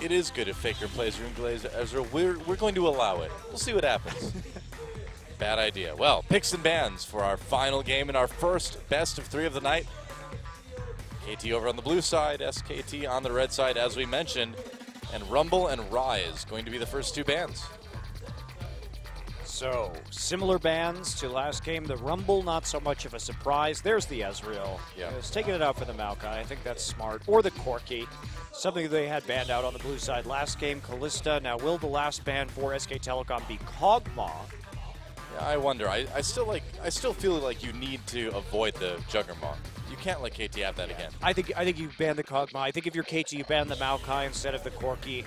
it is good if Faker plays Rune Glaze Ezreal. We're going to allow it. We'll see what happens. Bad idea. Well, picks and bans for our final game in our first best of 3 of the night. KT over on the blue side, SKT on the red side, as we mentioned. And Rumble and Rise going to be the first 2 bans. So, similar bans to last game. The Rumble, not so much of a surprise. There's the Ezreal. Yeah. It's taking it out for the Maokai. I think that's smart. Or the Corki. Something they had banned out on the blue side last game. Callista. Now, will the last ban for SK Telecom be Kog'Maw? Yeah, I wonder. I still feel like you need to avoid the Juggernaut. You can't let KT have that again. I think you ban the Kog'Maw. I think if you're KT, you ban the Maokai instead of the Corki.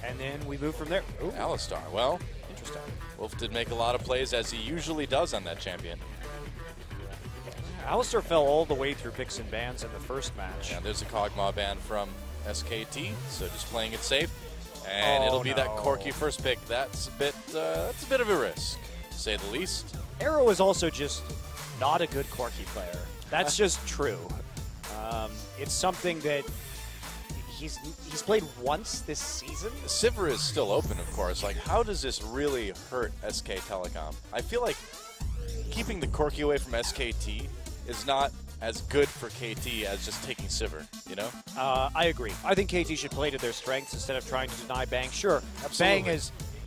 And then we move from there. Ooh. Alistar. Well, Interesting. Wolf did make a lot of plays, as he usually does on that champion. Alistar fell all the way through picks and bans in the first match. And there's a Kog'Maw ban from SKT, so just playing it safe. And it'll be that Corki first pick. That's a bit of a risk, to say the least. Arrow is also just not a good Corki player. That's just true. It's something that he's played once this season. Sivir is still open, of course. Like, how does this really hurt SK Telecom? I feel like keeping the Corki away from SKT is not as good for KT as just taking Sivir, you know? I agree. I think KT should play to their strengths instead of trying to deny Bang. Sure, Absolutely.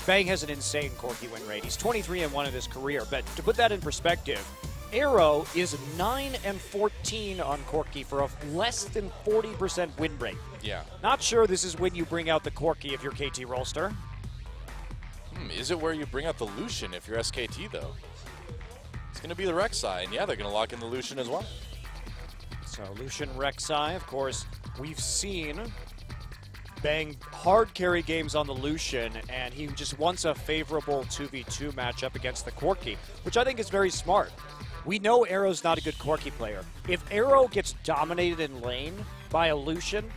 Bang has an insane Corki win rate. He's 23-1 in his career, but to put that in perspective, Arrow is 9-14 on Corki for a less than 40% win rate. Yeah. Not sure this is when you bring out the Corki if you're KT Rolster. Is it where you bring out the Lucian if you're SKT, though? It's going to be the Rek'Sai, and yeah, they're going to lock in the Lucian as well. So Lucian Rek'Sai, of course, we've seen Bang hard carry games on the Lucian, and he just wants a favorable 2v2 matchup against the Corki, which I think is very smart. We know Arrow's not a good Corki player. If Arrow gets dominated in lane by a Lucian,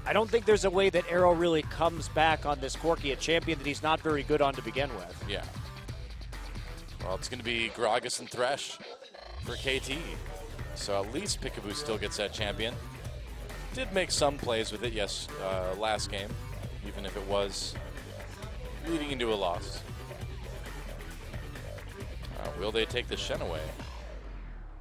I don't think there's a way that Arrow really comes back on this Corki, a champion that he's not very good on to begin with. Yeah. Well, it's going to be Gragas and Thresh for KT. So at least Peekaboo still gets that champion. Did make some plays with it, yes, last game, even if it was leading into a loss. Will they take the Shen away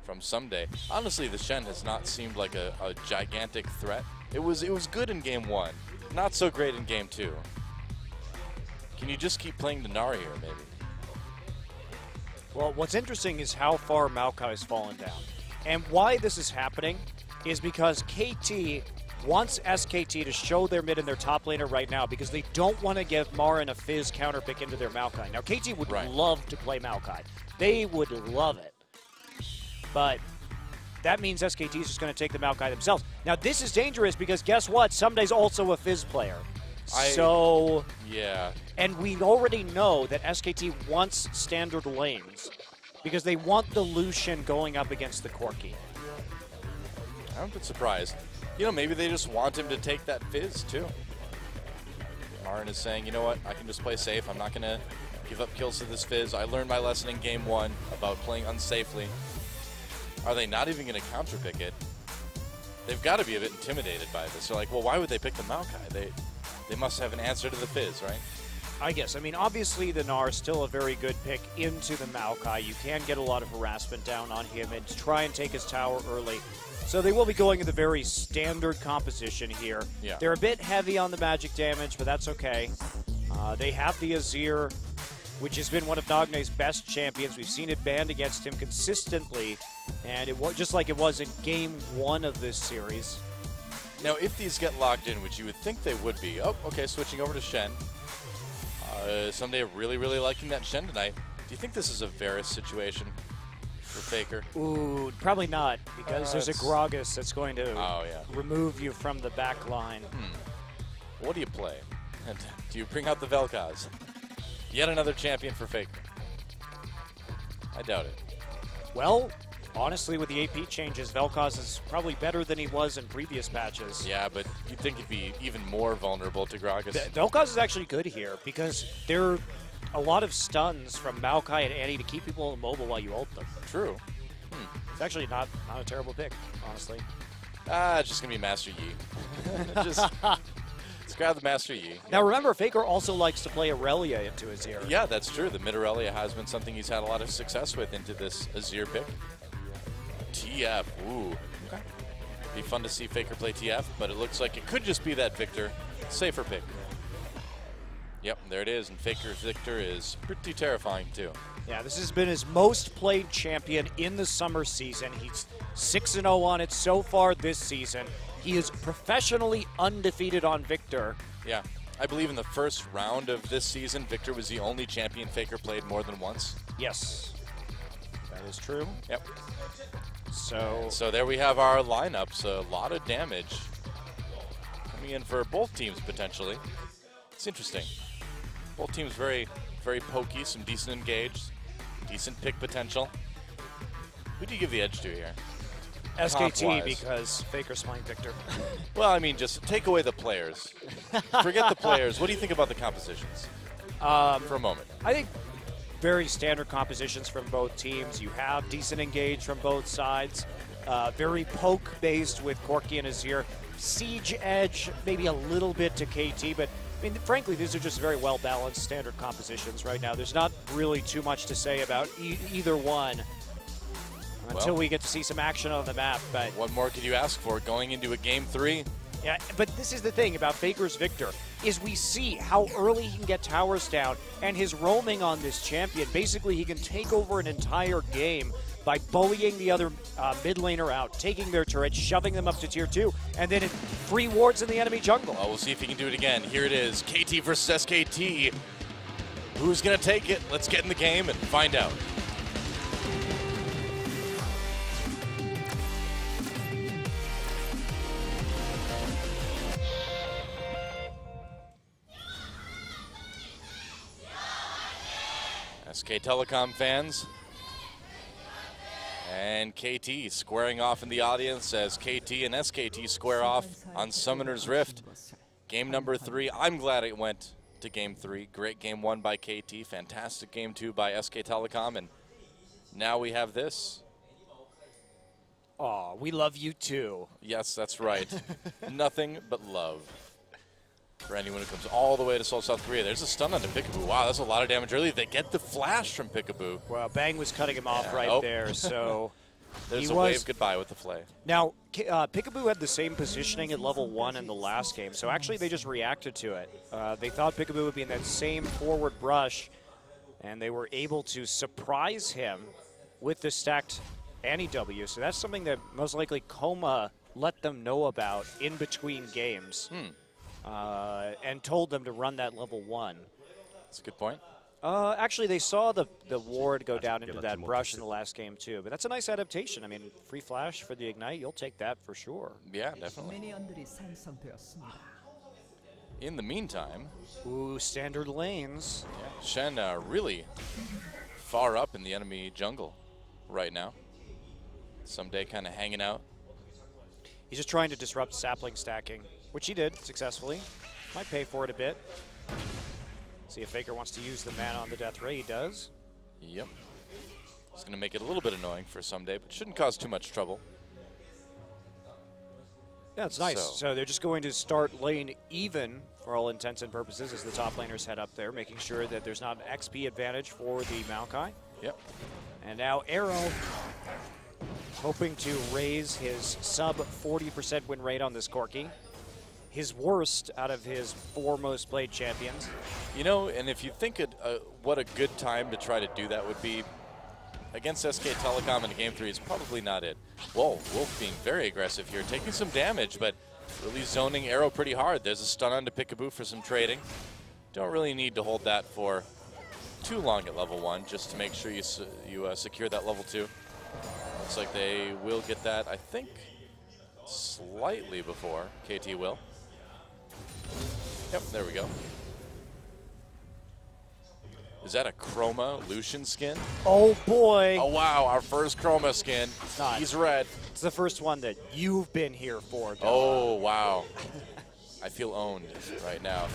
from Someday? Honestly, the Shen has not seemed like a gigantic threat. It was good in game 1, not so great in game 2. Can you just keep playing the Nari here, maybe? Well, what's interesting is how far Maokai's fallen down. And why this is happening is because KT wants SKT to show their mid and their top laner right now because they don't want to give Marin a Fizz counter pick into their Maokai. Now, KT would love to play Maokai. They would love it. But that means SKT is just going to take the Maokai themselves. Now, this is dangerous because guess what? Someday's also a Fizz player. Yeah. And we already know that SKT wants standard lanes because they want the Lucian going up against the Corki. I'm a bit surprised. You know, maybe they just want him to take that Fizz, too. Marin is saying, you know what, I can just play safe. I'm not going to give up kills to this Fizz. I learned my lesson in game 1 about playing unsafely. Are they not even going to counterpick it? They've got to be a bit intimidated by this. They're like, well, why would they pick the Maokai? They must have an answer to the Fizz, right? I guess. I mean, obviously the Gnar is still a very good pick into the Maokai. You can get a lot of harassment down on him and try and take his tower early. So they will be going with a very standard composition here. Yeah. They're a bit heavy on the magic damage, but that's okay. They have the Azir, which has been one of Nagnay's best champions. We've seen it banned against him consistently, and it was just like it was in game 1 of this series. Now, if these get locked in, which you would think they would be. Oh, okay, switching over to Shen. Someday really, really liking that Shen tonight. Do you think this is a Varus situation for Faker? Ooh, probably not, because there's a Gragas that's going to remove you from the back line. What do you play? And do you bring out the Vel'Koz? Yet another champion for Faker. I doubt it. Well, honestly, with the AP changes, Vel'Koz is probably better than he was in previous patches. Yeah, but you'd think he'd be even more vulnerable to Gragas. Vel'Koz is actually good here because there are a lot of stuns from Maokai and Annie to keep people immobile while you ult them. True. It's actually not a terrible pick, honestly. It's just going to be Master Yi. grab the Master Yi. Now remember, Faker also likes to play Aurelia into Azir. Yeah, that's true. The mid Aurelia has been something he's had a lot of success with into this Azir pick. TF, ooh. Okay. Be fun to see Faker play TF, but it looks like it could just be that Victor. Safer pick. Yep, there it is, and Faker's Victor is pretty terrifying too. Yeah, this has been his most played champion in the summer season. He's 6-0 on it so far this season. He is professionally undefeated on Victor. Yeah, I believe in the first round of this season, Victor was the only champion Faker played more than once. Yes, that is true. Yep. So there we have our lineups. A lot of damage coming in for both teams potentially. It's interesting. Both teams very, very pokey, some decent engaged, decent pick potential. Who do you give the edge to here? SKT, because Faker's playing Victor. Well, I mean, just take away the players. Forget the players. What do you think about the compositions? For a moment. I think very standard compositions from both teams. You have decent engage from both sides. Very poke-based with Corki and Azir. Siege edge, maybe a little bit to KT, but I mean, frankly, these are just very well-balanced standard compositions right now. There's not really too much to say about either one until we get to see some action on the map. But what more could you ask for going into a Game 3? Yeah, but this is the thing about Faker's Victor, is we see how early he can get towers down, and his roaming on this champion. Basically, he can take over an entire game by bullying the other mid laner out, taking their turrets, shoving them up to tier 2, and then free wards in the enemy jungle. Well, we'll see if he can do it again. Here it is, KT versus SKT. Who's going to take it? Let's get in the game and find out. SK Telecom fans and KT squaring off in the audience as KT and SKT square off on Summoner's Rift. Game number 3. I'm glad it went to Game 3. Great Game 1 by KT. Fantastic Game 2 by SK Telecom. And now we have this. Aw, we love you too. Yes, that's right. Nothing but love for anyone who comes all the way to Seoul, South Korea. There's a stun onto Peekaboo. Wow, that's a lot of damage early. They get the flash from Peekaboo. Well, Bang was cutting him off there, so there's a wave goodbye with the flay. Now, Peekaboo had the same positioning at level 1 in the last game, so actually they just reacted to it. They thought Peekaboo would be in that same forward brush, and they were able to surprise him with the stacked anti-W. So that's something that most likely Coma let them know about in between games. And told them to run that level 1. That's a good point. Actually, they saw the ward go down into that brush in the last game, too. But that's a nice adaptation. I mean, free flash for the Ignite, you'll take that for sure. Yeah, definitely. In the meantime... Ooh, standard lanes. Yeah, Shen really far up in the enemy jungle right now. Someday kind of hanging out. He's just trying to disrupt sapling stacking, which he did successfully. Might pay for it a bit. See if Faker wants to use the mana on the death ray. He does. Yep. It's going to make it a little bit annoying for Someday, but shouldn't cause too much trouble. Yeah, it's nice. So they're just going to start lane even for all intents and purposes as the top laners head up there, making sure that there's not an XP advantage for the Maokai. Yep. And now Arrow hoping to raise his sub 40% win rate on this Corki. His worst out of his 4 most played champions. You know, and if you think what a good time to try to do that would be, against SK Telecom in Game 3 is probably not it. Whoa, Wolf being very aggressive here, taking some damage, but really zoning Arrow pretty hard. There's a stun onto Peekaboo for some trading. Don't really need to hold that for too long at level 1, just to make sure you secure that level 2. Looks like they will get that, I think, slightly before KT will. Yep, there we go. Is that a Chroma Lucian skin? Oh boy! Oh wow, our first Chroma skin. He's red. It's the first one that you've been here for, Bella. Oh wow. I feel owned right now.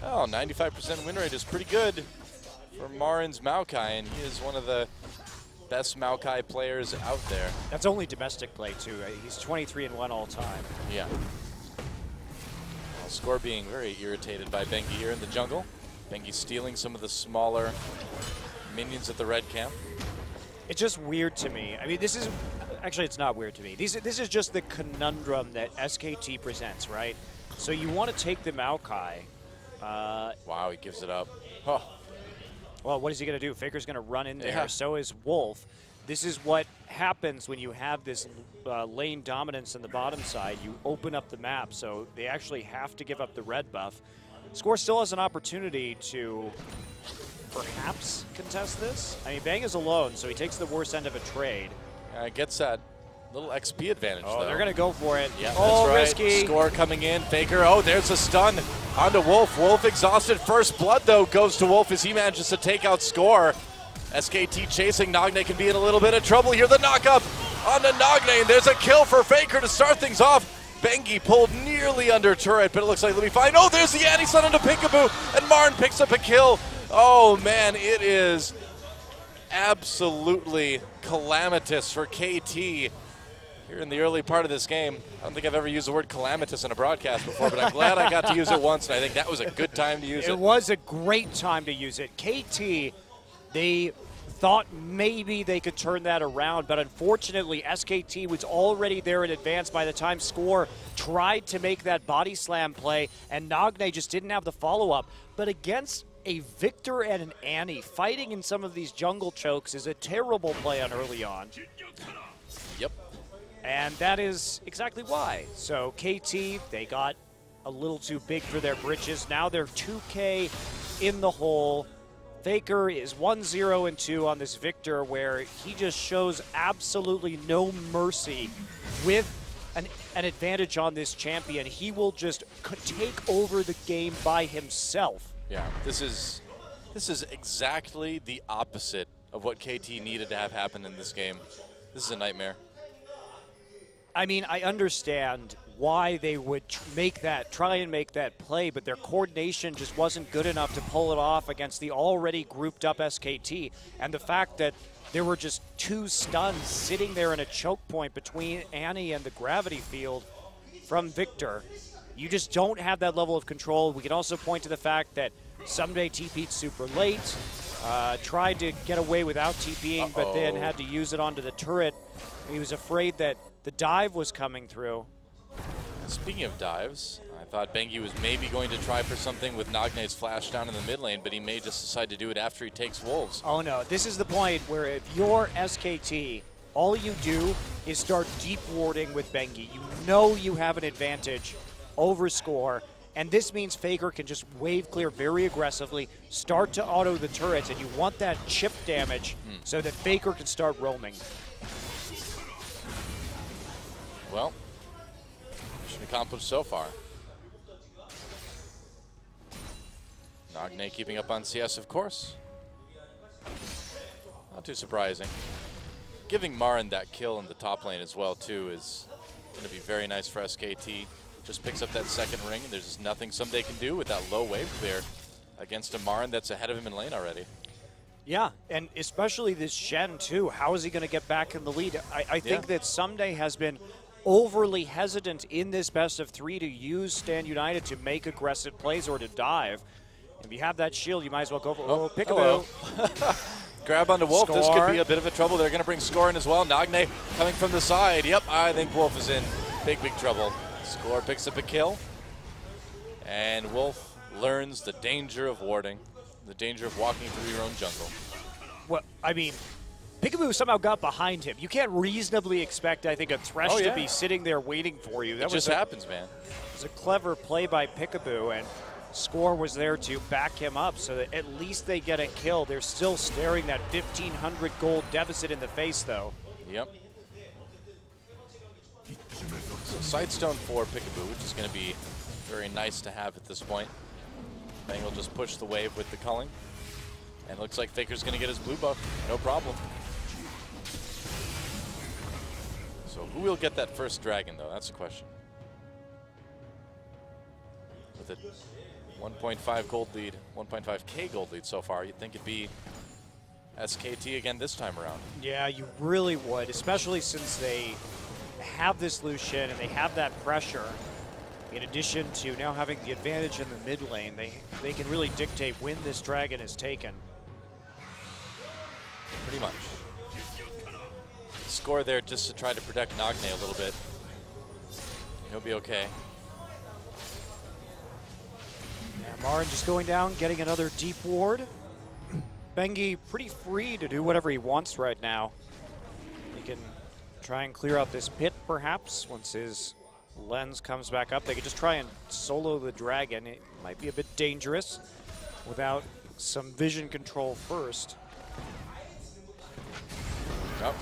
Oh, 95% win rate is pretty good for Marin's Maokai, and he is one of the best Maokai players out there. That's only domestic play too. He's 23-1 all time. Yeah. Score being very irritated by Bengi here in the jungle. Bengi stealing some of the smaller minions at the red camp. It's just weird to me. I mean, this is actually, it's not weird to me. This is just the conundrum that SKT presents, right? So you want to take the Maokai. Wow, he gives it up. Oh. Well, what is he going to do? Faker's going to run in there. Yeah. So is Wolf. This is what happens when you have this lane dominance on the bottom side. You open up the map, so they actually have to give up the red buff. Score still has an opportunity to perhaps contest this. I mean, Bang is alone, so he takes the worst end of a trade. Gets that little XP advantage, though. They're going to go for it. Yeah, oh, that's right. risky. Score coming in. Faker, oh, there's a stun onto Wolf. Wolf exhausted. First blood, though, goes to Wolf as he manages to take out Score. SKT chasing. Nagne can be in a little bit of trouble here. The knock-up onto Nagne, and there's a kill for Faker to start things off. Bengi pulled nearly under turret, but it looks like they'll be fine. Oh, there's the anti-stun onto Peekaboo, and Marn picks up a kill. Oh, man, it is absolutely calamitous for KT here in the early part of this game. I don't think I've ever used the word calamitous in a broadcast before, but I'm glad I got to use it once, and I think that was a good time to use it. It was a great time to use it. KT, they thought maybe they could turn that around, but unfortunately SKT was already there in advance by the time Score tried to make that body slam play, and Nagne just didn't have the follow-up. But against a Victor and an Annie, fighting in some of these jungle chokes is a terrible play on early on. Yep. And that is exactly why. So KT, they got a little too big for their britches. Now they're 2K in the hole. Faker is 1-0-2 on this Victor, where he just shows absolutely no mercy with an advantage on this champion. He will just take over the game by himself. Yeah, this is exactly the opposite of what KT needed to have happen in this game. This is a nightmare. I mean, I understand why they would try and make that play, but their coordination just wasn't good enough to pull it off against the already grouped up SKT. And the fact that there were just 2 stuns sitting there in a choke point between Annie and the gravity field from Victor, you just don't have that level of control. We can also point to the fact that Someday TP'd super late, tried to get away without TPing, but then had to use it onto the turret. He was afraid that the dive was coming through. Speaking of dives, I thought Bengi was maybe going to try for something with Nagne's flash down in the mid lane, but he may just decide to do it after he takes Wolves. Oh no, this is the point where if you're SKT, all you do is start deep warding with Bengi. You know you have an advantage over Score, and this means Faker can just wave clear very aggressively, start to auto the turrets, and you want that chip damage so that Faker can start roaming. Well, mission accomplished so far. Nagne keeping up on CS, of course. Not too surprising. Giving Marin that kill in the top lane as well, too, is going to be very nice for SKT. Just picks up that second ring, and there's nothing Someday can do with that low wave clear against a Marin that's ahead of him in lane already. Yeah, and especially this Shen, too. How is he going to get back in the lead? I think that Someday has been overly hesitant in this best of 3 to use Stand United to make aggressive plays or to dive. If you have that shield, you might as well go for Peekaboo. Grab onto Wolf. Score. This could be a bit of a trouble. They're going to bring Score in as well. Nagne coming from the side. Yep, I think Wolf is in big, big trouble. Score picks up a kill. And Wolf learns the danger of warding, the danger of walking through your own jungle. Well, I mean, Peekaboo somehow got behind him. You can't reasonably expect, I think, a Thresh to be sitting there waiting for you. That just happens, man. It was a clever play by Peekaboo, and Score was there to back him up so that at least they get a kill. They're still staring that 1,500 gold deficit in the face, though. Yep. So Sightstone for Peekaboo, which is going to be very nice to have at this point. Bang will just push the wave with the culling. And looks like Faker's going to get his blue buff. No problem. So who will get that first dragon, though? That's the question. With a 1.5 gold lead, 1.5k gold lead so far, you'd think it'd be SKT again this time around. Yeah, you really would, especially since they have this Lucian and they have that pressure. in addition to now having the advantage in the mid lane, they can really dictate when this dragon is taken. Pretty much. Score there just to try to protect Nagne a little bit. He'll be okay. Yeah, Marin just going down, getting another deep ward. Bengi pretty free to do whatever he wants right now. He can try and clear out this pit perhaps once his lens comes back up. They could just try and solo the dragon. It might be a bit dangerous without some vision control first. Oh,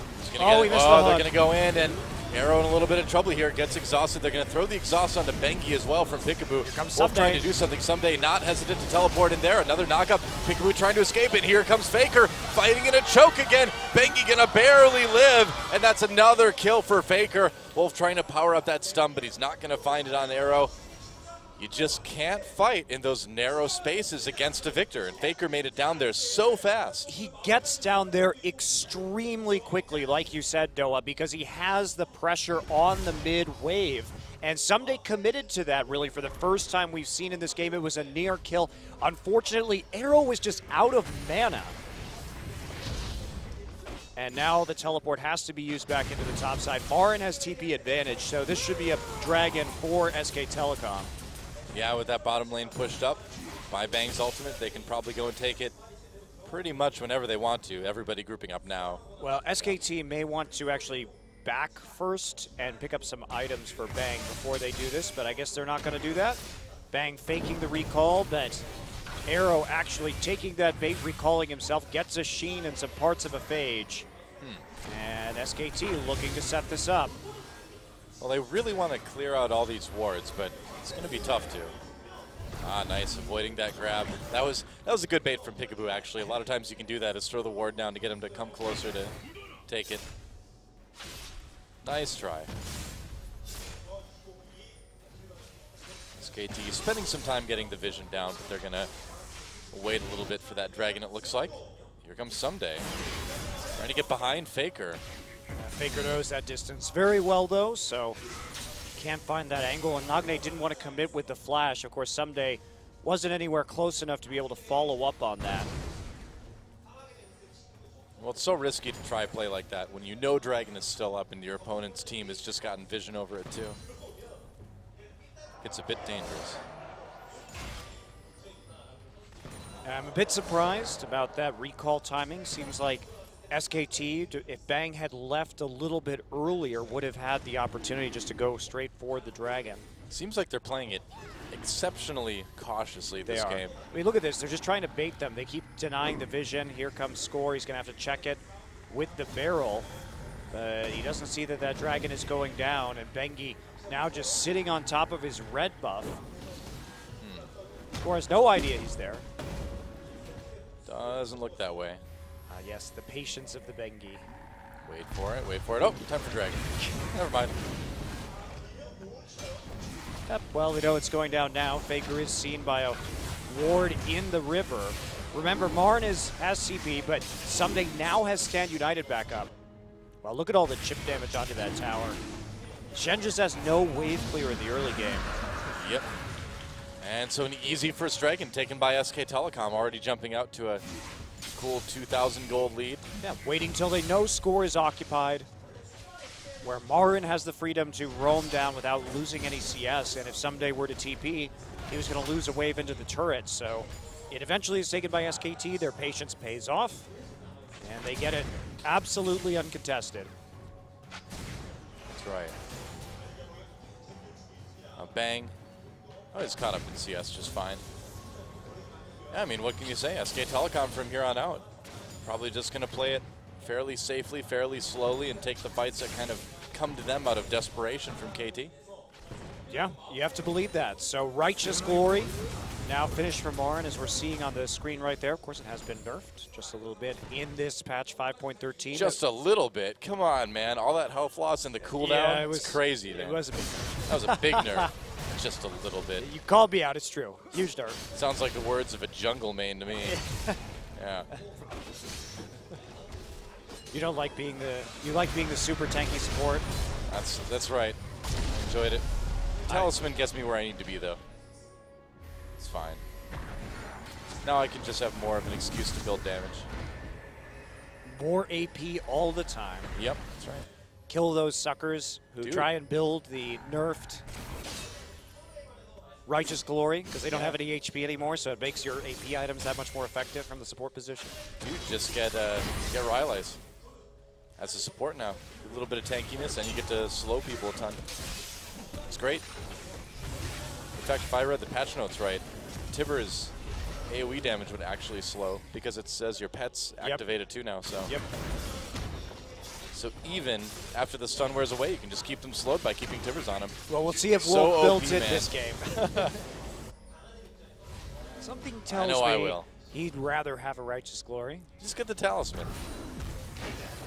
he missed the they're hug. going to go in, and Arrow in a little bit of trouble here. Gets exhausted. They're going to throw the exhaust onto Bengi as well from Peekaboo. Here comes Wolf trying Someday. to do something. Someday not hesitant to teleport in there. Another knockup. Peekaboo trying to escape it. Here comes Faker fighting in a choke again. Bengi going to barely live, and that's another kill for Faker. Wolf trying to power up that stun, but he's not going to find it on Arrow. You just can't fight in those narrow spaces against a Victor, and Faker made it down there so fast. He gets down there extremely quickly, like you said, Doa, because he has the pressure on the mid wave. And Someday committed to that, really, for the first time we've seen in this game. It was a near kill. Unfortunately, Arrow was just out of mana. And now the teleport has to be used back into the top side. Marin has TP advantage, so this should be a dragon for SK Telecom. Yeah, with that bottom lane pushed up by Bang's ultimate, they can probably go and take it pretty much whenever they want to. Everybody grouping up now. Well, SKT may want to actually back first and pick up some items for Bang before they do this, but I guess they're not going to do that. Bang faking the recall, but Arrow actually taking that bait, recalling himself, gets a Sheen and some parts of a Phage. And SKT looking to set this up. Well, they really want to clear out all these wards, but it's going to be tough to. Ah, nice, avoiding that grab. That was a good bait from Peekaboo, actually. A lot of times you can do that, is throw the ward down to get him to come closer to take it. Nice try. SKT spending some time getting the vision down, but they're going to wait a little bit for that dragon, it looks like. Here comes Someday. Trying to get behind Faker. Faker knows that distance very well, though, so can't find that angle. And Nagne didn't want to commit with the flash. Of course, Someday wasn't anywhere close enough to be able to follow up on that. Well, it's so risky to try a play like that when you know Dragon is still up and your opponent's team has just gotten vision over it, too. It's a bit dangerous. I'm a bit surprised about that recall timing. Seems like SKT, if Bang had left a little bit earlier, would have had the opportunity just to go straight for the dragon. Seems like they're playing it exceptionally cautiously this game. I mean, look at this. They're just trying to bait them. They keep denying the vision. Here comes Score. He's going to have to check it with the barrel. But he doesn't see that that dragon is going down. And Bengi now just sitting on top of his red buff. Score has no idea he's there. Doesn't look that way. Yes, the patience of the Bengi. Wait for it, wait for it. Oh, time for Dragon. Never mind. Yep, well, we know it's going down now. Faker is seen by a ward in the river. Remember, Marin has CP, but Someday now has Stand United back up. Well, look at all the chip damage onto that tower. Shen just has no wave clear in the early game. Yep. And so an easy first dragon taken by SK Telecom, already jumping out to a cool 2,000 gold lead. Yeah, waiting till they know Score is occupied, where Marin has the freedom to roam down without losing any CS, and if Someday were to TP, he was going to lose a wave into the turret, so it eventually is taken by SKT. Their patience pays off, and they get it absolutely uncontested. That's right. Bang. Oh, he's caught up in CS just fine. Yeah, I mean, what can you say? SK Telecom from here on out. Probably just going to play it fairly safely, fairly slowly, and take the fights that kind of come to them out of desperation from KT. Yeah, you have to believe that. So Righteous Glory now finished for Marin, as we're seeing on the screen right there. Of course, it has been nerfed just a little bit in this patch 5.13. Just a little bit. Come on, man. All that health loss and the cooldown. Yeah, it's crazy, man. It was a big nerf. That was a big nerf. Just a little bit. You called me out, it's true. Huge nerf. Sounds like the words of a jungle main to me. Yeah. You don't like being the super tanky support. That's right. Enjoyed it. Talisman gets me where I need to be, though. It's fine. Now I can just have more of an excuse to build damage. More AP all the time. Yep, that's right. Kill those suckers who try and build the nerfed Righteous Glory, because they don't have any HP anymore, so it makes your AP items that much more effective from the support position. Dude, just get Rylai's as a support now. A little bit of tankiness, and you get to slow people a ton. It's great. In fact, if I read the patch notes right, Tibbers' AoE damage would actually slow because it says your pet's activated too now. So. Yep. So even after the stun wears away, you can just keep them slowed by keeping Tibbers on him. Well, we'll see if So Wolf builds OP, it man. this game. Something tells I know me I will. He'd rather have a Righteous Glory. Just get the Talisman.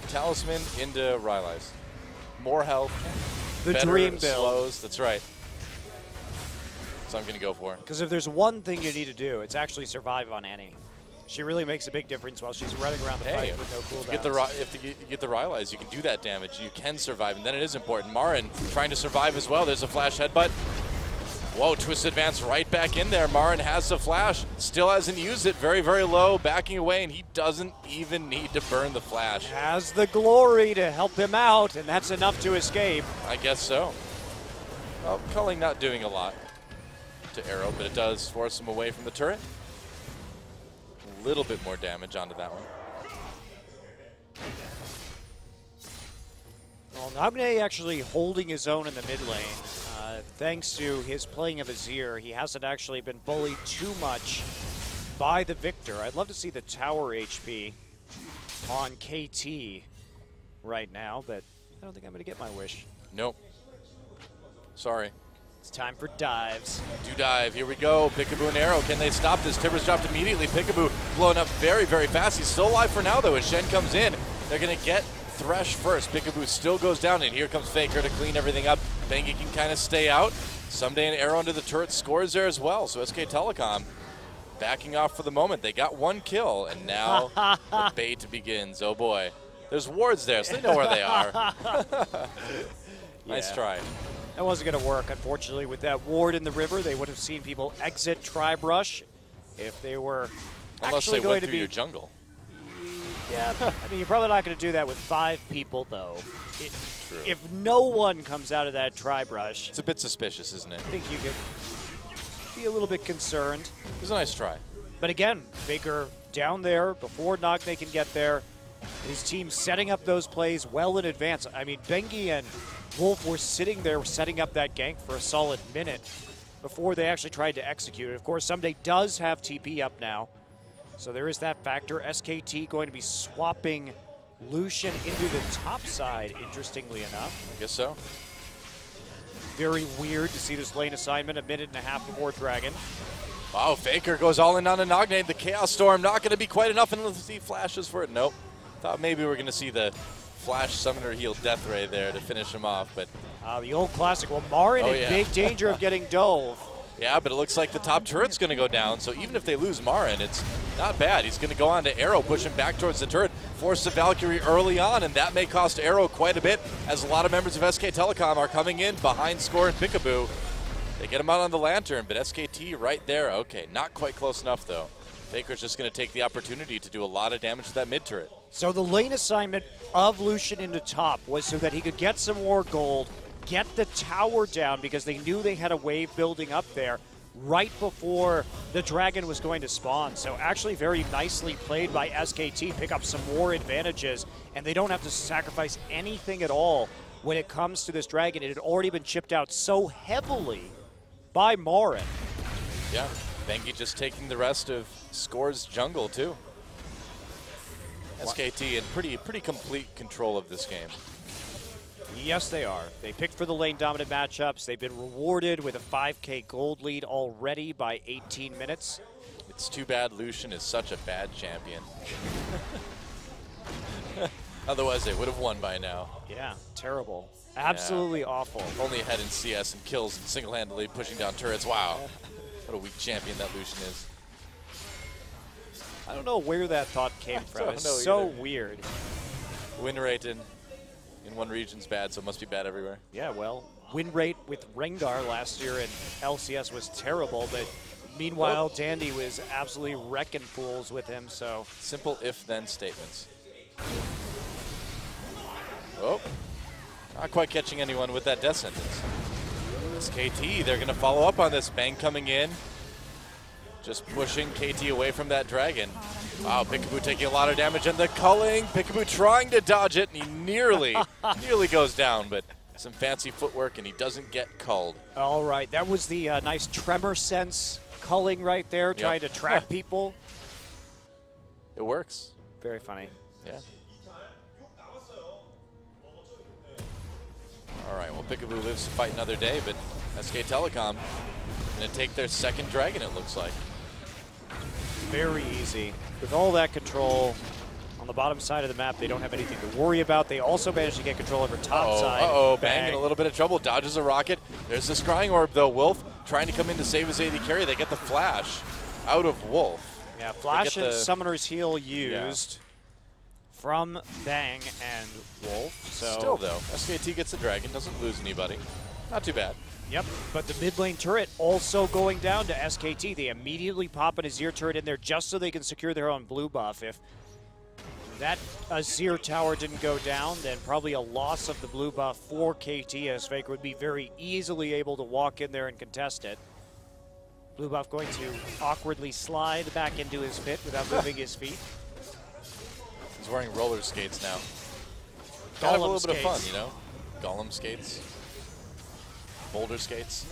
Talisman into Rylai's. More health. The better dream build. Slows. That's right. So I'm going to go for. Because if there's one thing you need to do, it's actually survive on Annie. She really makes a big difference while she's running around the fight with no cooldowns. If you get the Rylai's, you can do that damage. You can survive, and then it is important. Marin trying to survive as well. There's a flash headbutt. Whoa, twist advance right back in there. Marin has the flash. Still hasn't used it. Very, very low. Backing away, and he doesn't even need to burn the flash. Has the glory to help him out, and that's enough to escape. I guess so. Well, Culling not doing a lot to Arrow, but it does force him away from the turret. A little bit more damage onto that one. Well, Nagne actually holding his own in the mid lane. Thanks to his playing of Azir, he hasn't actually been bullied too much by the Victor. I'd love to see the tower HP on KT right now, but I don't think I'm going to get my wish. Nope. Sorry. It's time for dives. Do dive. Here we go. Peekaboo and Arrow. Can they stop this? Tibbers dropped immediately. Peekaboo blowing up very, very fast. He's still alive for now, though, as Shen comes in. They're going to get Thresh first. Peekaboo still goes down, and here comes Faker to clean everything up. Bengi can kind of stay out. Someday an Arrow into the turret scores there as well. So SK Telecom backing off for the moment. They got one kill, and now the bait begins. Oh, boy. There's wards there, so they know where they are. Nice try. That wasn't going to work, unfortunately. With that ward in the river, they would have seen people exit Tri-Brush if they were Unless actually they going went to through be. your jungle. Yeah, I mean, you're probably not going to do that with 5 people, though. True. If no one comes out of that Tri-Brush, It's a bit suspicious, isn't it? I think you could be a little bit concerned. It was a nice try. But again, Faker down there before Nagne can get there. His team setting up those plays well in advance. I mean, Bengi and Wolf were sitting there setting up that gank for a solid minute before they actually tried to execute it. Of course, Someday does have TP up now, so there is that factor. SKT going to be swapping Lucian into the top side, interestingly enough. I guess so. Very weird to see this lane assignment a minute and a half before Dragon. Wow, Faker goes all in on a Nagne. The Chaos Storm not going to be quite enough unless he flashes for it. Nope. Thought maybe we were going to see the Flash Summoner Heal Death Ray there to finish him off, but... The old classic. Well, Marin in big danger of getting dove. Yeah, but it looks like the top turret's going to go down, so even if they lose Marin, it's not bad. He's going to go on to Arrow, push him back towards the turret, force the Valkyrie early on, and that may cost Arrow quite a bit, as a lot of members of SK Telecom are coming in behind Score and Peekaboo. They get him out on the Lantern, but SKT right there. Okay, not quite close enough, though. Faker's just going to take the opportunity to do a lot of damage to that mid turret. So the lane assignment of Lucian into top was so that he could get some more gold, get the tower down, because they knew they had a wave building up there right before the Dragon was going to spawn. So actually very nicely played by SKT, pick up some more advantages, and they don't have to sacrifice anything at all when it comes to this Dragon. It had already been chipped out so heavily by Marin. Yeah, Bengi just taking the rest of Score's jungle, too. SKT in pretty complete control of this game. Yes, they are. They picked for the lane dominant matchups. They've been rewarded with a 5K gold lead already by 18 minutes. It's too bad Lucian is such a bad champion. Otherwise, they would have won by now. Yeah, terrible. Absolutely awful. Only ahead in CS and kills and single-handedly pushing down turrets. Wow. What a weak champion that Lucian is. I don't know where that thought came from. It's so weird. Win rate in in one region's bad, so it must be bad everywhere. Yeah, well, win rate with Rengar last year in LCS was terrible, but meanwhile, Dandy was absolutely wrecking pools with him, so. Simple if-then statements. Oh, not quite catching anyone with that death sentence. This KT, they're going to follow up on this. Bang coming in. Just pushing KT away from that dragon. Wow, Peekaboo taking a lot of damage, and the culling. Peekaboo trying to dodge it, and he nearly goes down, but some fancy footwork, and he doesn't get culled. All right, that was the nice tremor sense culling right there, trying to track people. It works. Very funny. Yeah. All right, well, Peekaboo lives to fight another day, but SK Telecom going to take their second dragon, it looks like. Very easy. With all that control on the bottom side of the map, they don't have anything to worry about. They also managed to get control over top side. Uh-oh, Bang in a little bit of trouble, dodges a rocket. There's the scrying orb, though. Wolf trying to come in to save his AD carry. They get the flash out of Wolf. Yeah, flash and Summoner's Heal used from Bang and Wolf. So still, though, SKT gets the dragon, doesn't lose anybody. Not too bad. Yep, but the mid lane turret also going down to SKT. They immediately pop an Azir turret in there just so they can secure their own blue buff. If that Azir tower didn't go down, then probably a loss of the blue buff for KT, as Faker would be very easily able to walk in there and contest it. Blue buff going to awkwardly slide back into his pit without moving his feet. He's wearing roller skates now. Golem Kind of a little skates. bit of fun, you know? Golem skates. Boulder skates.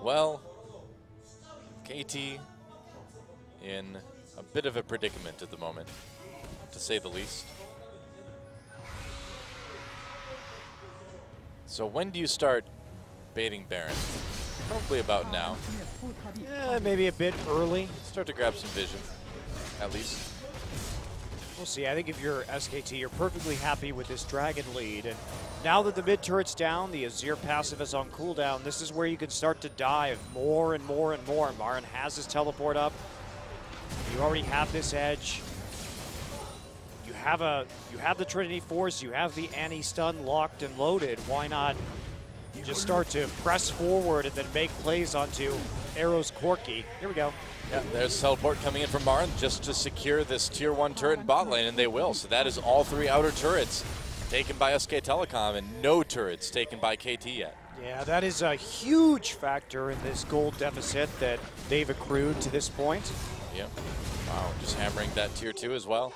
Well, KT in a bit of a predicament at the moment, to say the least. So when do you start baiting Baron? Probably about now. Yeah, maybe a bit early. Start to grab some vision, at least. We'll see. I think if you're SKT, you're perfectly happy with this dragon lead. And now that the mid turret's down, the Azir passive is on cooldown, this is where you can start to dive more and more and more. Marin has his teleport up. You already have this edge. You have the Trinity Force, you have the anti-stun locked and loaded. Why not just start to press forward and then make plays onto Arrow's Corki? Here we go. Yeah, there's teleport coming in from Marin just to secure this tier 1 turret in bot lane, and they will. So that is all 3 outer turrets taken by SK Telecom and no turrets taken by KT yet. Yeah, that is a huge factor in this gold deficit that they've accrued to this point. Yep. Wow, just hammering that tier 2 as well.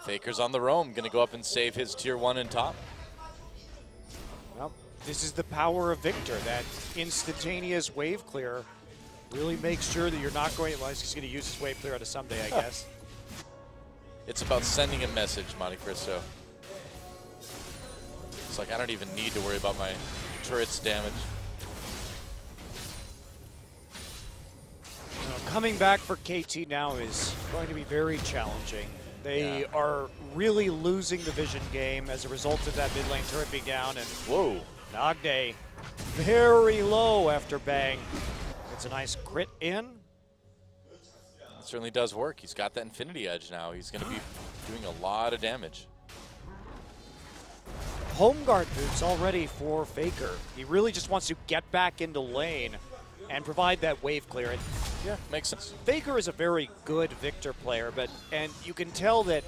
Faker's on the roam, gonna go up and save his tier 1 in top. Well, this is the power of Victor, that instantaneous wave clear. Really make sure that you're not going, well, he's just going to use his wave clear on a someday, I guess. It's about sending a message, Monte Cristo. It's like I don't even need to worry about my turret's damage. Coming back for KT now is going to be very challenging. They are really losing the vision game as a result of that mid lane turret being down. And whoa, Nogday very low after Bang. It's a nice crit in. It certainly does work. He's got that Infinity Edge now. He's going to be doing a lot of damage. Home guard boots already for Faker. He really just wants to get back into lane and provide that wave clear. And yeah, makes sense. Faker is a very good Victor player, and you can tell that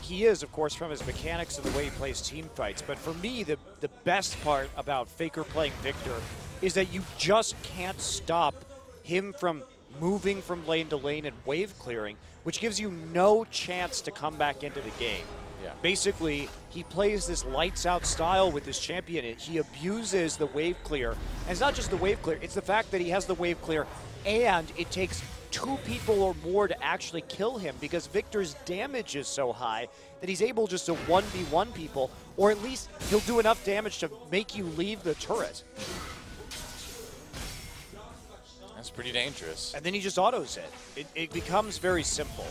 he is, of course, from his mechanics and the way he plays team fights. But for me, the best part about Faker playing Victor is that you just can't stop him from moving from lane to lane and wave clearing, which gives you no chance to come back into the game. Yeah. Basically, he plays this lights out style with this champion. He abuses the wave clear. And it's not just the wave clear, it's the fact that he has the wave clear and it takes 2 people or more to actually kill him, because Victor's damage is so high that he's able just to 1v1 people, or at least he'll do enough damage to make you leave the turret. That's pretty dangerous. And then he just autos it. It becomes very simple.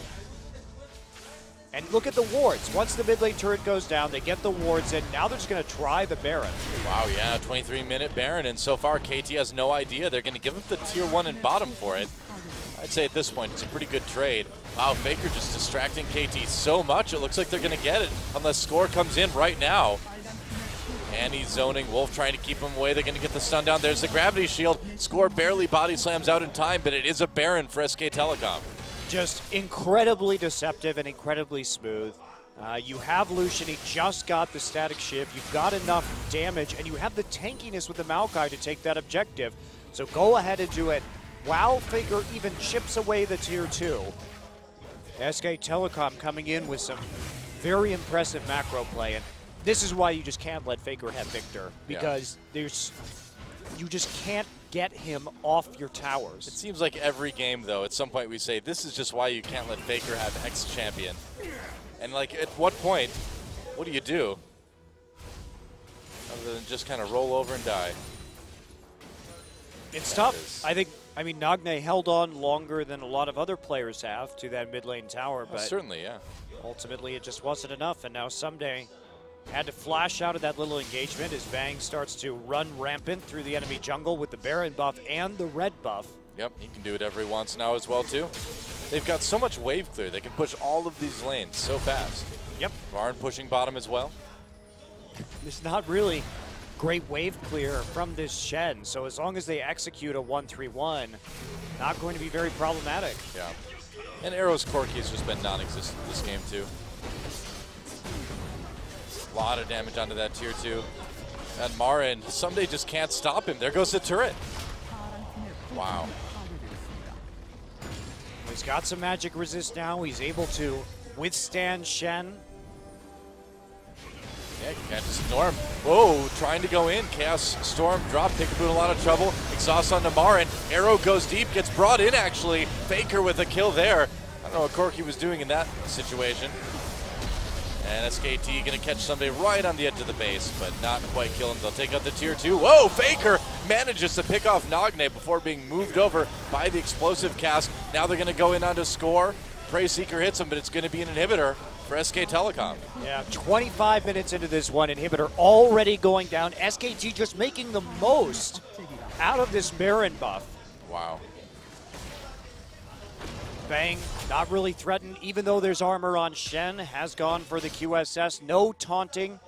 And look at the wards. Once the mid lane turret goes down, they get the wards in. Now they're just going to try the Baron. Wow, yeah, 23-minute Baron, and so far KT has no idea. They're going to give him the tier 1 and bottom for it. I'd say at this point it's a pretty good trade. Wow, Faker just distracting KT so much. It looks like they're going to get it unless Score comes in right now. And he's zoning. Wolf trying to keep him away. They're going to get the stun down. There's the gravity shield. Score barely body slams out in time, but it is a Baron for SK Telecom. Just incredibly deceptive and incredibly smooth. You have Lucian, he just got the static shift, you've got enough damage, and you have the tankiness with the Maokai to take that objective. So go ahead and do it. Wow, Faker even chips away the tier 2. SK Telecom coming in with some very impressive macro play, and this is why you just can't let Faker have Victor, because you just can't get him off your towers. It seems like every game, though, at some point we say, this is just why you can't let Faker have X champion. And, like, at what point, what do you do? Other than just kind of roll over and die. It's tough. I mean, Nagne held on longer than a lot of other players have to that mid lane tower, but certainly, yeah. Ultimately, it just wasn't enough, and now Someday had to flash out of that little engagement as Bang starts to run rampant through the enemy jungle with the Baron buff and the red buff. Yep, he can do it every once now as well, too. They've got so much wave clear. They can push all of these lanes so fast. Yep. Varn pushing bottom as well. There's not really great wave clear from this Shen, so as long as they execute a 1-3-1, not going to be very problematic. Yeah. And Arrow's Corki has just been non-existent this game, too. A lot of damage onto that tier 2. And Marin, Someday just can't stop him. There goes the turret. Wow. He's got some magic resist now. He's able to withstand Shen. Yeah, you can't just ignore him. Whoa, trying to go in. Chaos Storm drop, Peekaboo in a lot of trouble. Exhaust onto Marin. Arrow goes deep, gets brought in actually. Faker with a kill there. I don't know what Corki was doing in that situation. And SKT gonna catch somebody right on the edge of the base, but not quite kill him. They'll take out the tier 2. Whoa, Faker manages to pick off Nagne before being moved over by the explosive cast. Now they're gonna go in onto Score. Prey Seeker hits him, but it's gonna be an inhibitor for SK Telecom. Yeah, 25 minutes into this one, inhibitor already going down. SKT just making the most out of this Baron buff. Wow. Bang, not really threatened, even though there's armor on Shen, has gone for the QSS. No taunting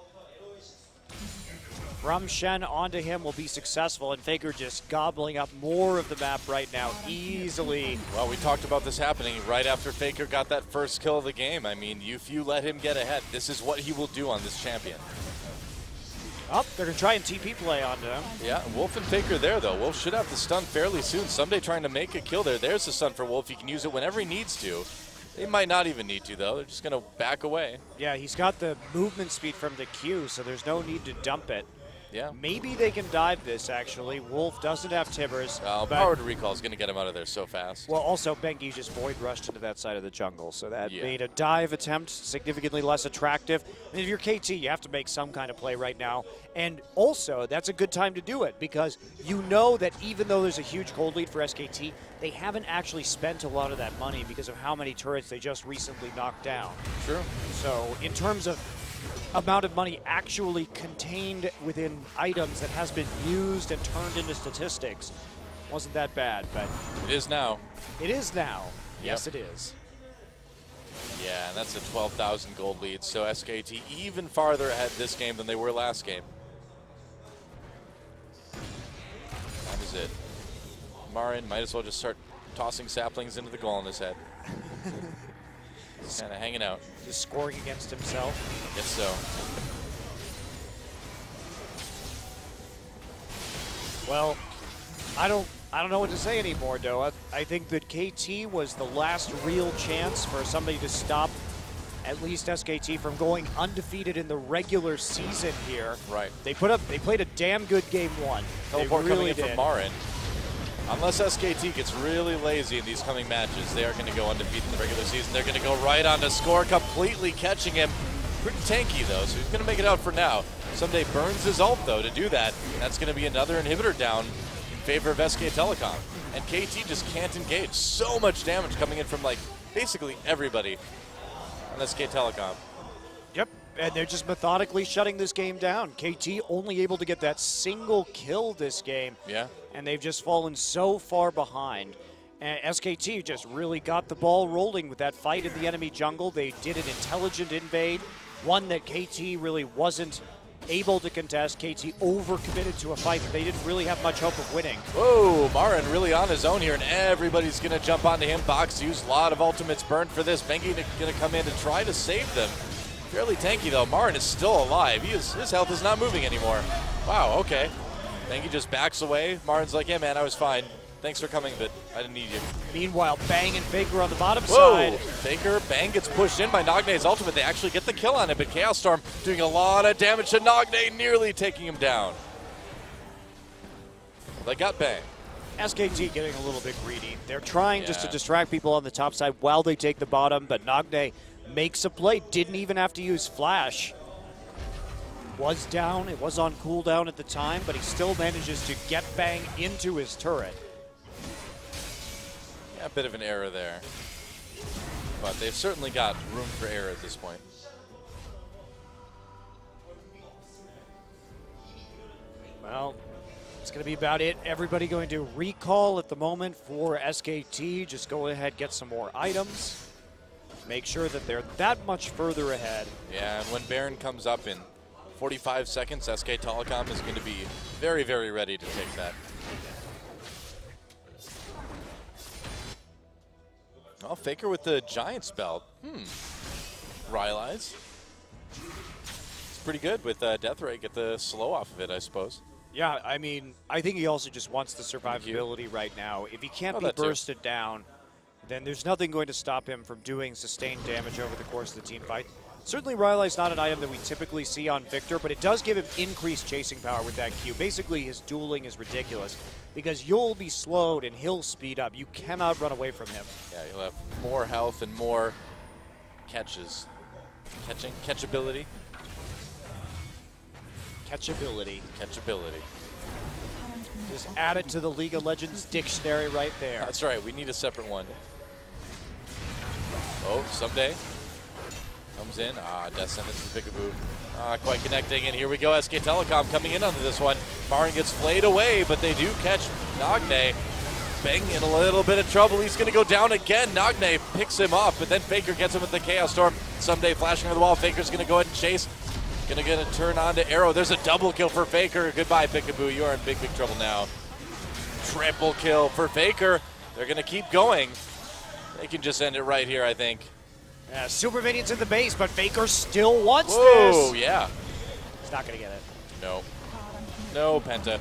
from Shen onto him will be successful, and Faker just gobbling up more of the map right now easily. Well, we talked about this happening right after Faker got that first kill of the game. I mean, if you let him get ahead, this is what he will do on this champion. Oh, they're going to try and TP play onto him. Yeah, Wolf and Faker there, though. Wolf should have the stun fairly soon. Someday trying to make a kill there. There's the stun for Wolf. He can use it whenever he needs to. They might not even need to, though. They're just going to back away. Yeah, he's got the movement speed from the Q, so there's no need to dump it. Yeah. Maybe they can dive this, actually. Wolf doesn't have Tibbers. Power to recall is going to get him out of there so fast. Well, also, Bengi just void rushed into that side of the jungle, so that made a dive attempt significantly less attractive. And if you're KT, you have to make some kind of play right now. And also, that's a good time to do it, because you know that even though there's a huge gold lead for SKT, they haven't actually spent a lot of that money because of how many turrets they just recently knocked down. True. So, in terms of amount of money actually contained within items that has been used and turned into statistics, wasn't that bad, but it is now. It is now. Yes, it is. Yeah, and that's a 12,000 gold lead. So SKT even farther ahead this game than they were last game. That is it. Marin might as well just start tossing saplings into the goal on his head. He's kind of hanging out. Just scoring against himself. Guess so. Well, I don't know what to say anymore, Doa. I think that KT was the last real chance for somebody to stop at least SKT from going undefeated in the regular season here. Right. They played a damn good game one. Teleport coming in from Marin. Unless SKT gets really lazy in these coming matches, they are going to go undefeated in the regular season. They're going to go right on to Score, completely catching him. Pretty tanky, though, so he's going to make it out for now. Someday burns his ult, though, to do that. That's going to be another inhibitor down in favor of SK Telecom. And KT just can't engage. So much damage coming in from, like, basically everybody on SK Telecom. Yep, and they're just methodically shutting this game down. KT only able to get that single kill this game. Yeah. And they've just fallen so far behind. And SKT just really got the ball rolling with that fight in the enemy jungle. They did an intelligent invade, one that KT really wasn't able to contest. KT overcommitted to a fight that they didn't really have much hope of winning. Whoa, Marin really on his own here, and everybody's going to jump onto him. Box used a lot of ultimates burned for this. Bengi going to come in and try to save them. Fairly tanky, though. Marin is still alive. His health is not moving anymore. Wow, okay. Bengi just backs away. Marin's like, yeah, man, I was fine. Thanks for coming, but I didn't need you. Meanwhile, Bang and Faker on the bottom Whoa. side. Faker, Bang gets pushed in by Nagne's ultimate. They actually get the kill on it, but Chaos Storm doing a lot of damage to Nagne, nearly taking him down. Well, they got Bang. SKT getting a little bit greedy. They're trying just to distract people on the top side while they take the bottom, but Nagne makes a play. Didn't even have to use Flash. Was down, it was on cooldown at the time, but he still manages to get Bang into his turret. A bit of an error there, but they've certainly got room for error at this point. Well, it's going to be about it. Everybody going to recall at the moment for SKT. Just go ahead, get some more items. Make sure that they're that much further ahead. Yeah, and when Baron comes up in 45 seconds, SK Telecom is going to be very, very ready to take that. Oh, Faker with the Giant spell. Rylai's. It's pretty good with Death Ray. Get the slow off of it, I suppose. Yeah, I mean, I think he also just wants the survivability right now. If he can't be bursted down, then there's nothing going to stop him from doing sustained damage over the course of the team fight. Certainly, Rylai's not an item that we typically see on Victor, but it does give him increased chasing power with that Q. Basically, his dueling is ridiculous because you'll be slowed and he'll speed up. You cannot run away from him. Yeah, he'll have more health and more catches. Catchability. Catchability. Catchability. Just add it to the League of Legends dictionary right there. That's right, we need a separate one. Oh, someday. Comes in. Death Sentence to Peekaboo. Quite connecting, and here we go. SK Telecom coming in onto this one. Marin gets flayed away, but they do catch Nagne. Bang in a little bit of trouble. He's going to go down again. Nagne picks him up, but then Faker gets him with the Chaos Storm. Someday flashing over the wall. Faker's going to go ahead and chase. Going to get a turn on to Arrow. There's a double kill for Faker. Goodbye, Peekaboo. You are in big, big trouble now. Triple kill for Faker. They're going to keep going. They can just end it right here, I think. Yeah, Super Minions in the base, but Faker still wants this. Oh, yeah. He's not going to get it. No. No Penta.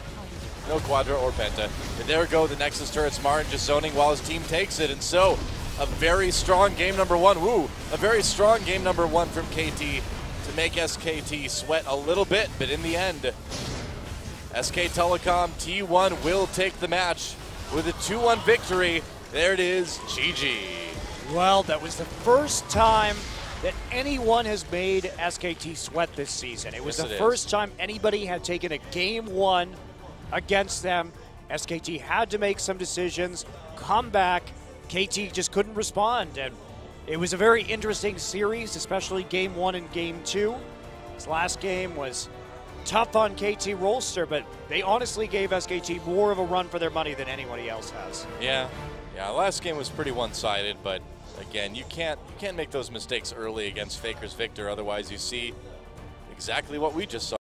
No Quadra or Penta. And there go the Nexus turrets. Marin just zoning while his team takes it. And so, a very strong game number one. Woo! A very strong game number one from KT to make SKT sweat a little bit. But in the end, SK Telecom T1 will take the match with a 2-1 victory. There it is. GG. Well, that was the first time that anyone has made SKT sweat this season. It was the first time anybody had taken a game one against them. SKT had to make some decisions, come back. KT just couldn't respond, and it was a very interesting series, especially game one and game two. This last game was tough on KT Rolster, but they honestly gave SKT more of a run for their money than anybody else has. Yeah, last game was pretty one-sided, but again, you can't make those mistakes early against Faker's Victor, otherwise you see exactly what we just saw.